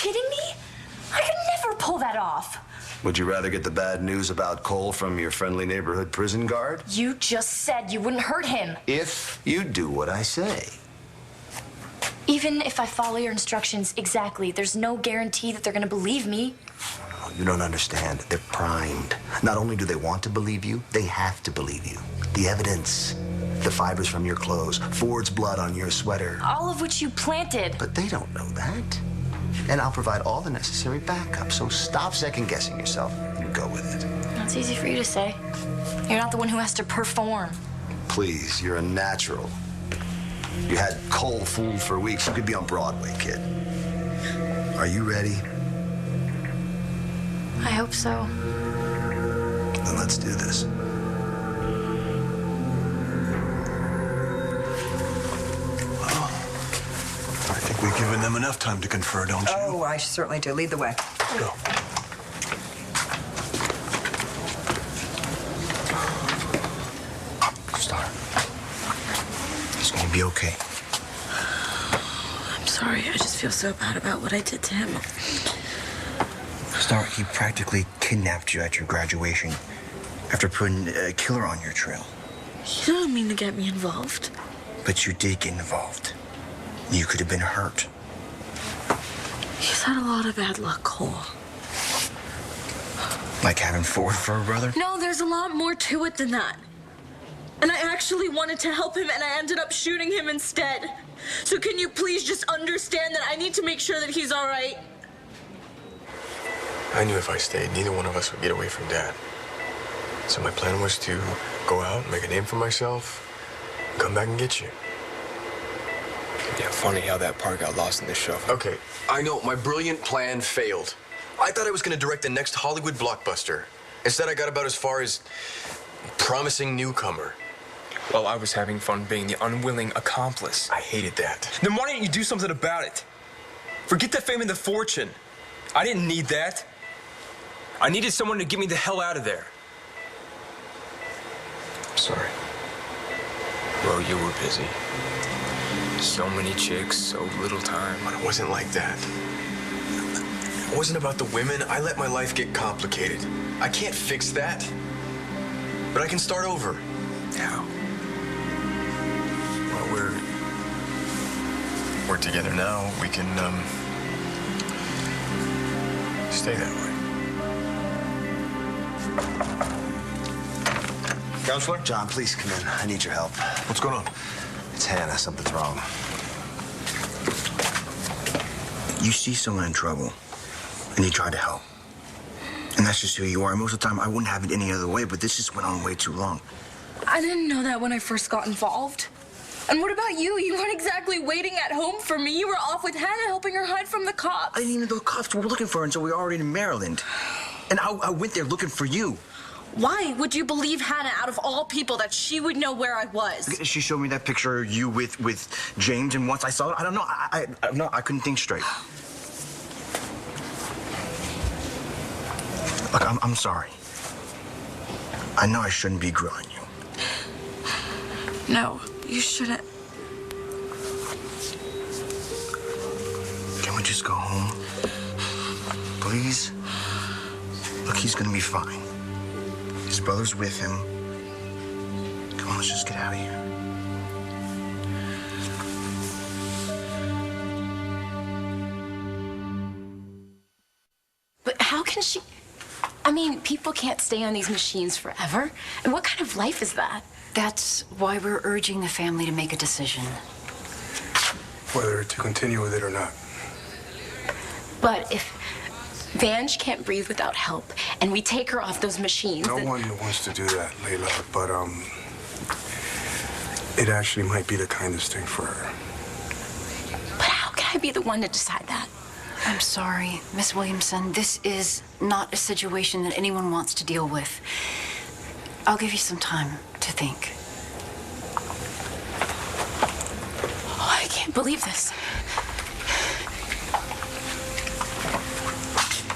kidding me? I could never pull that off. Would you rather get the bad news about Cole from your friendly neighborhood prison guard? You just said you wouldn't hurt him. If you do what I say. Even if I follow your instructions exactly, there's no guarantee that they're gonna believe me. You don't understand. They're primed. Not only do they want to believe you, they have to believe you. The evidence, the fibers from your clothes, Ford's blood on your sweater. All of which you planted. But they don't know that. And I'll provide all the necessary backup, so stop second-guessing yourself and go with it. That's easy for you to say. You're not the one who has to perform. Please, you're a natural. You had Cole fooled for weeks. You could be on Broadway, kid. Are you ready? I hope so. Then let's do this. I think we've given them enough time to confer, don't you? Oh, I certainly do. Lead the way. Go. Star, it's gonna be okay. I'm sorry. I just feel so bad about what I did to him. Star, he practically kidnapped you at your graduation after putting a killer on your trail. You don't mean to get me involved. But you did get involved. You could have been hurt. He's had a lot of bad luck, Cole. Like having Ford for a brother? No, there's a lot more to it than that. And I actually wanted to help him, and I ended up shooting him instead. So can you please just understand that I need to make sure that he's all right? I knew if I stayed, neither one of us would get away from Dad. So my plan was to go out, make a name for myself, and come back and get you. Yeah, funny how that part got lost in the shuffle. Okay, I know, my brilliant plan failed. I thought I was gonna direct the next Hollywood blockbuster. Instead, I got about as far as promising newcomer. Well, I was having fun being the unwilling accomplice. I hated that. Then why didn't you do something about it? Forget the fame and the fortune. I didn't need that. I needed someone to get me the hell out of there. I'm sorry. Well, you were busy. So many chicks, so little time. But it wasn't like that. It wasn't about the women. I let my life get complicated. I can't fix that. But I can start over. How? Well, we're together now. We can, stay that way. Counselor? John, please come in. I need your help. What's going on? It's Hannah. Something's wrong. You see someone in trouble, and you try to help. And that's just who you are. Most of the time, I wouldn't have it any other way, but this just went on way too long. I didn't know that when I first got involved. And what about you? You weren't exactly waiting at home for me. You were off with Hannah helping her hide from the cops. I didn't even know the cops were looking for her until we were already in Maryland. And I went there looking for you. Why would you believe Hannah, out of all people, that she would know where I was? She showed me that picture of you with James, and once I saw it, I don't know. I couldn't think straight. Look, I'm sorry. I know I shouldn't be grilling you. No, you shouldn't. Can we just go home? Please? Look, he's gonna be fine. His brother's with him. Come on, let's just get out of here. But how can she... I mean, people can't stay on these machines forever. And what kind of life is that? That's why we're urging the family to make a decision. Whether to continue with it or not. But if Vange can't breathe without help, and we take her off those machines... No one wants to do that, Layla, but, it actually might be the kindest thing for her. But how can I be the one to decide that? I'm sorry, Miss Williamson. This is not a situation that anyone wants to deal with. I'll give you some time to think. Oh, I can't believe this.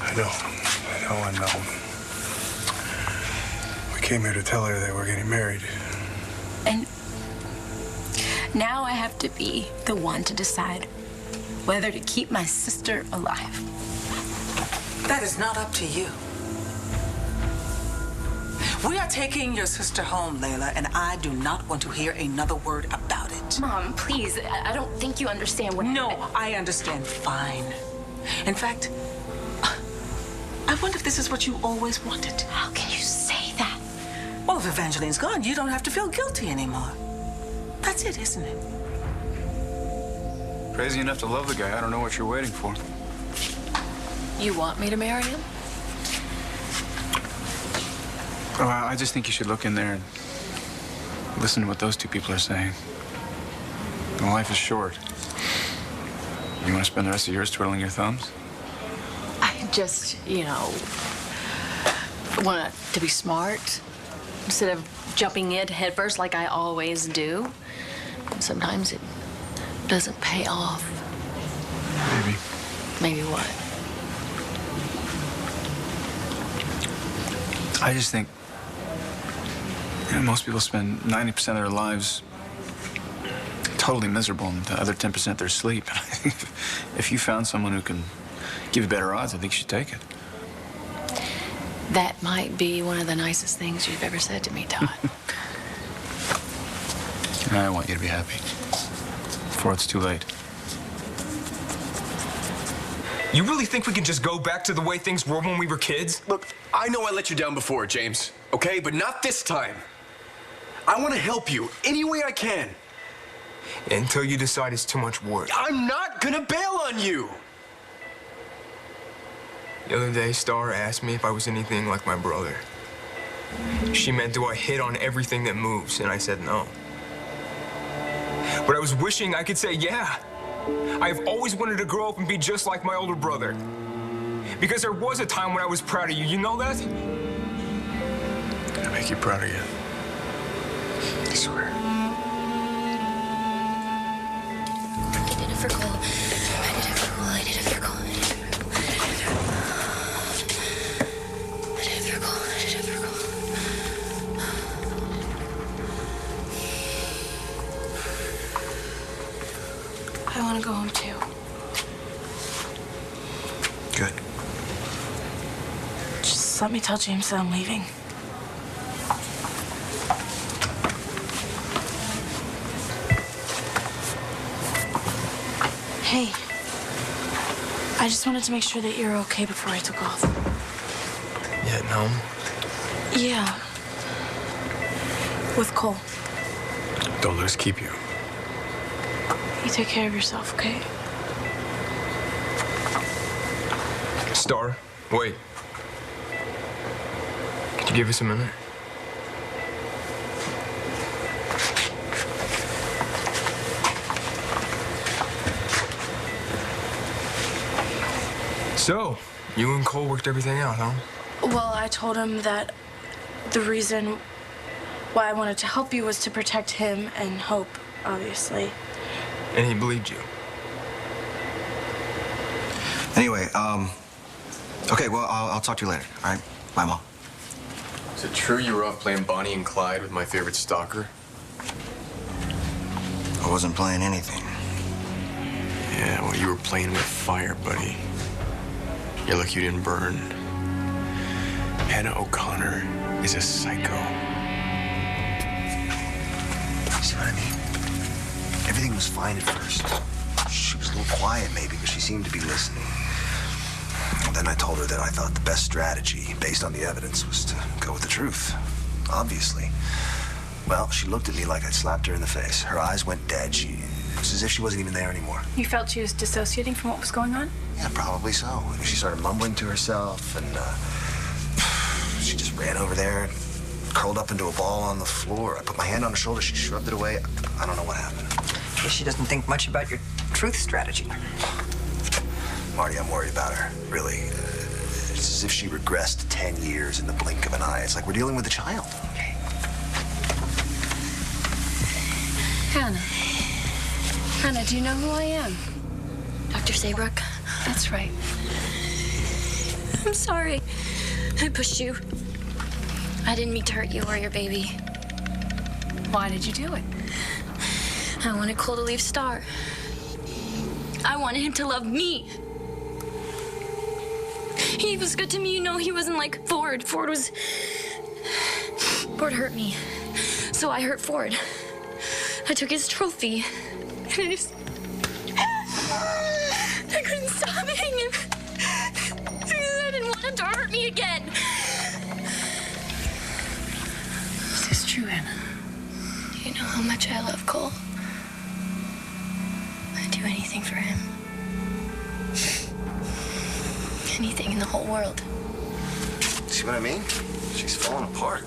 I know, and, we came here to tell her that we're getting married. And now I have to be the one to decide whether to keep my sister alive. That is not up to you. We are taking your sister home, Layla, and I do not want to hear another word about it. Mom, please, I don't think you understand what... No, I understand fine. In fact, I wonder if this is what you always wanted. How can you say that? Well, if Evangeline's gone, you don't have to feel guilty anymore. That's it, isn't it? Crazy enough to love the guy. I don't know what you're waiting for. You want me to marry him? Oh, I just think you should look in there and listen to what those two people are saying. And life is short. You want to spend the rest of yours twiddling your thumbs? I just, want to be smart instead of jumping in headfirst like I always do. And sometimes it doesn't pay off. Maybe. Maybe what? I just think most people spend 90% of their lives totally miserable, and the other 10% their sleep. And I think if you found someone who can give you better odds, I think you should take it. That might be one of the nicest things you've ever said to me, Todd. I want you to be happy before it's too late. You really think we can just go back to the way things were when we were kids? Look, I know I let you down before, James, okay? But not this time. I want to help you any way I can. Until you decide it's too much work. I'm not gonna bail on you. The other day, Star asked me if I was anything like my brother. She meant, do I hit on everything that moves? And I said no. But I was wishing I could say yeah. I've always wanted to grow up and be just like my older brother. Because there was a time when I was proud of you. You know that? I make you proud of you. I swear. I did it for Cole. I did it for Cole. I did it for Cole. I did it for Cole. I did it for Cole. I want to go home too. Good. Just let me tell James that I'm leaving. Hey, I just wanted to make sure that you're okay before I took off. Yeah, no. Yeah. With Cole. Don't let us keep you. You take care of yourself, okay? Star, wait. Could you give us a minute? So, you and Cole worked everything out, huh? Well, I told him that the reason why I wanted to help you was to protect him and Hope, obviously. And he believed you. Anyway, okay, well, I'll talk to you later, all right? Bye, Mom. Is it true you were off playing Bonnie and Clyde with my favorite stalker? I wasn't playing anything. Yeah, well, you were playing with fire, buddy. You're lucky you didn't burn. Hannah O'Connor is a psycho. See what I mean? Everything was fine at first. She was a little quiet, maybe, but she seemed to be listening. And then I told her that I thought the best strategy, based on the evidence, was to go with the truth. Obviously. Well, she looked at me like I'd slapped her in the face. Her eyes went dead. It was as if she wasn't even there anymore. You felt she was dissociating from what was going on? Yeah, probably so. I mean, she started mumbling to herself, and she just ran over there and curled up into a ball on the floor. I put my hand on her shoulder. She shrugged it away. I don't know what happened. Guess she doesn't think much about your truth strategy. Marty, I'm worried about her. Really. It's as if she regressed 10 years in the blink of an eye. It's like we're dealing with a child. Hannah. Hannah, do you know who I am? Dr. Saybrook? That's right. I'm sorry. I pushed you. I didn't mean to hurt you or your baby. Why did you do it? I wanted Cole to leave Star. I wanted him to love me. He was good to me, you know. He wasn't like Ford. Ford hurt me. So I hurt Ford. I took his trophy. And I couldn't stop hitting him. Because I didn't want him to hurt me again. Is this true, Anna? You know how much I love Cole. I'd do anything for him. Anything in the whole world. See what I mean? She's falling apart.